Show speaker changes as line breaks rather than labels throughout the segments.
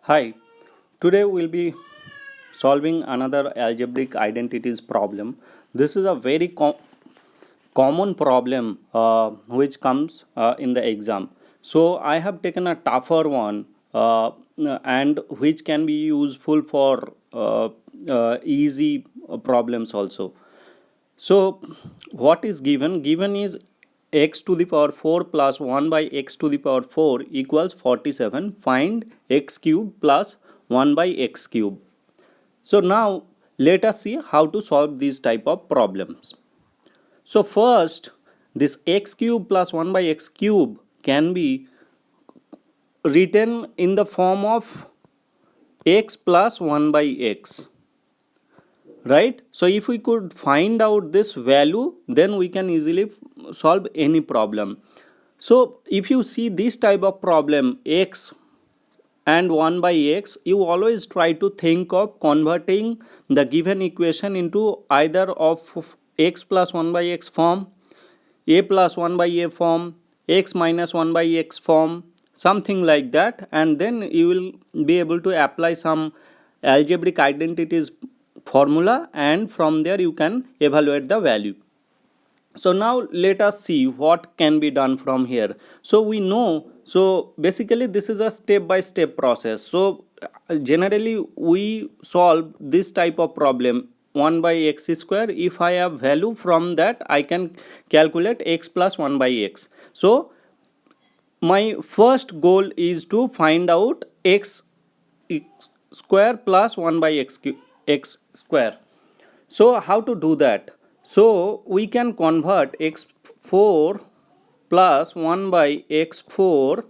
Hi, today we'll be solving another algebraic identities problem. This is a very common problem which comes in the exam. So I have taken a tougher one and which can be useful for easy problems also. So what is given? Given is x to the power 4 plus 1 by x to the power 4 equals 47. Find x cube plus 1 by x cube. So now let us see how to solve these type of problems. So first, this x cube plus 1 by x cube can be written in the form of x plus 1 by x, right? So if we could find out this value, then we can easily solve any problem. So if you see this type of problem, x and 1 by x, you always try to think of converting the given equation into either of x plus 1 by x form, a plus 1 by a form, x minus 1 by x form, something like that, and then you will be able to apply some algebraic identities formula, and from there you can evaluate the value. So now let us see what can be done from here. So we know, so basically this is a step by step process. So generally we solve this type of problem 1 by x square. If I have value, from that I can calculate x plus 1 by x. So my first goal is to find out x square plus 1 by x square. So how to do that? So we can convert x4 plus 1 by x4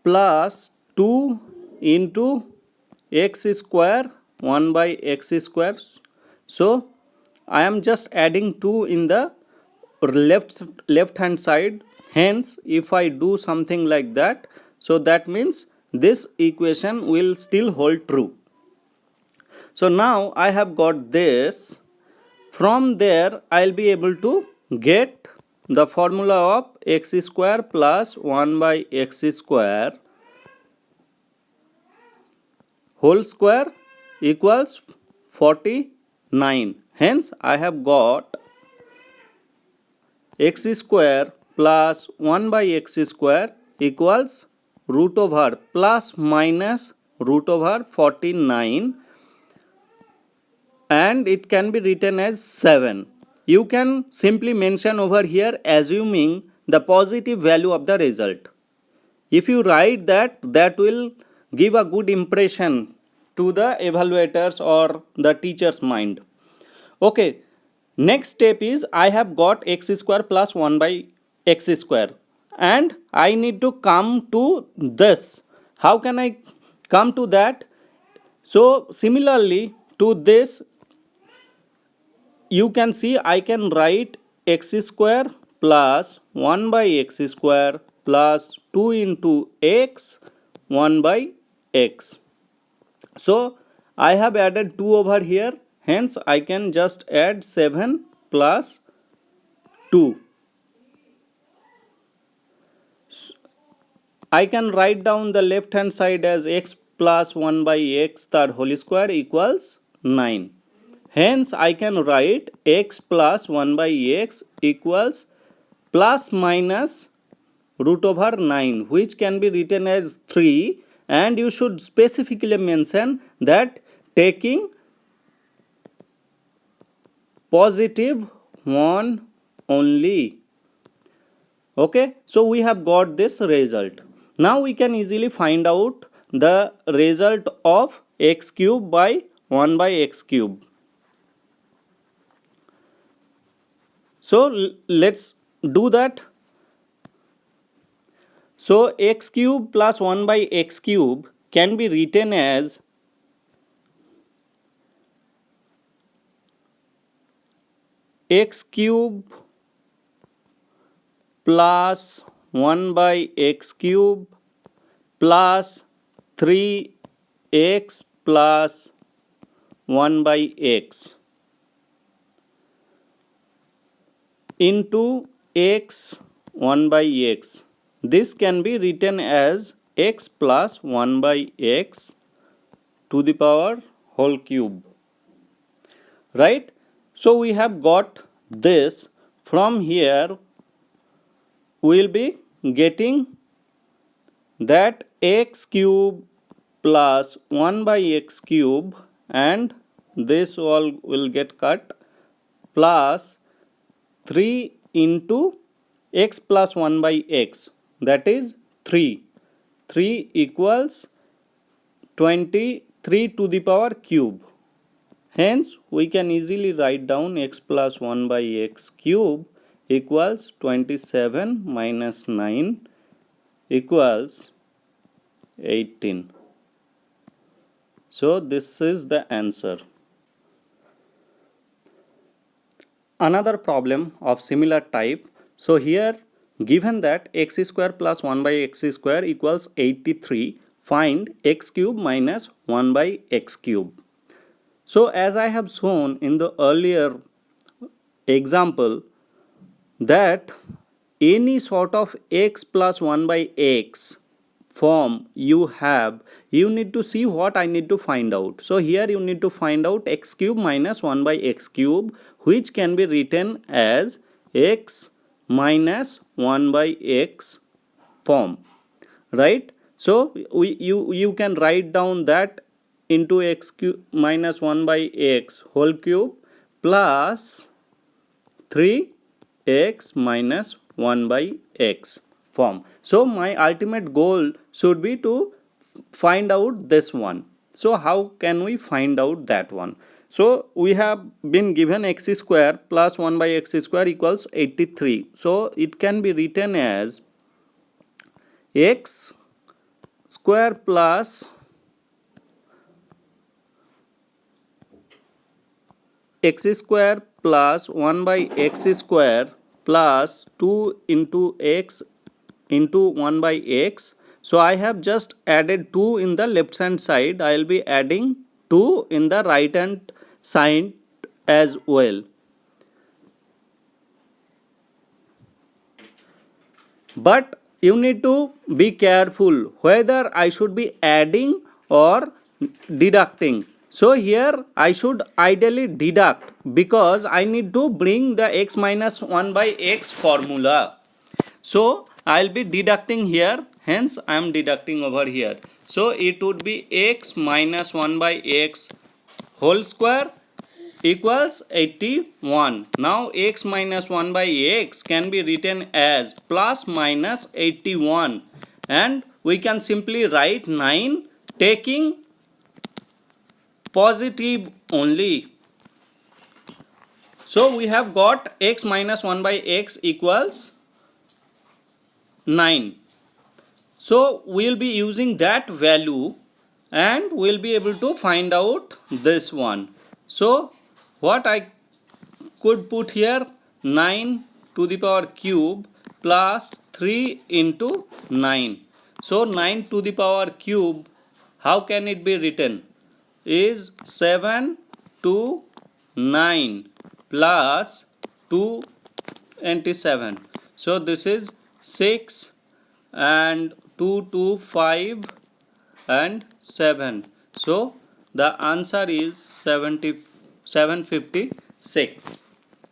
plus 2 into x square 1 by x square. So I am just adding 2 in the left hand side. Hence if I do something like that, so that means this equation will still hold true. So now I have got this. From there I'll be able to get the formula of x square plus 1 by x square whole square equals 49. Hence I have got x square plus 1 by x square equals root over plus minus root over 49, and it can be written as 7. You can simply mention over here assuming the positive value of the result. If you write that, that will give a good impression to the evaluators or the teacher's mind. Okay, next step is I have got x square plus 1 by x square, and I need to come to this. How can I come to that? So similarly to this, you can see I can write x square plus 1 by x square plus 2 into x 1 by x. So I have added 2 over here, hence I can just add 7 plus 2. I can write down the left hand side as x plus 1 by x third whole square equals 9. Hence I can write x plus 1 by x equals plus minus root over 9, which can be written as 3, and you should specifically mention that taking positive 1 only. Okay, so we have got this result. Now we can easily find out the result of x cube by 1 by x cube. So let's do that. So x cube plus 1 by x cube can be written as x cube plus 1 by x cube plus 3x plus 1 by x into x 1 by x. This can be written as x plus 1 by x to the power whole cube, right? So we have got this. From here we will be getting that x cube plus 1 by x cube, and this all will get cut, plus 3 into x plus 1 by x, that is 3. 3 equals 23 to the power cube. Hence we can easily write down x plus 1 by x cube equals 27 minus 9 equals 18. So this is the answer. Another problem of similar type. So here, given that x square plus 1 by x square equals 83, find x cube minus 1 by x cube. So as I have shown in the earlier example, that any sort of x plus 1 by x form you have, you need to see what I need to find out. So here you need to find out x cube minus 1 by x cube, which can be written as x minus 1 by x form, right? So you can write down that into x cube minus 1 by x whole cube plus 3x minus 1 by x form. So my ultimate goal should be to find out this one. So how can we find out that one? So we have been given x square plus 1 by x square equals 83. So it can be written as x square plus x square plus 1 by x square plus 2 into x into 1 by x. So I have just added 2 in the left hand side. I will be adding 2 in the right hand side as well. But you need to be careful whether I should be adding or deducting. So here I should ideally deduct, because I need to bring the x minus 1 by x formula. So I will be deducting here, hence I am deducting over here. So it would be x minus 1 by x whole square equals 81. Now x minus 1 by x can be written as plus minus 81, and we can simply write 9 taking positive only. So we have got x minus 1 by x equals 9. So we will be using that value and we will be able to find out this one. So what I could put here, 9 to the power cube plus 3 into 9. So 9 to the power cube, how can it be written? Is 7 to 9 plus 27. So this is 6 and 2 to 5 and 7. So the answer is 756.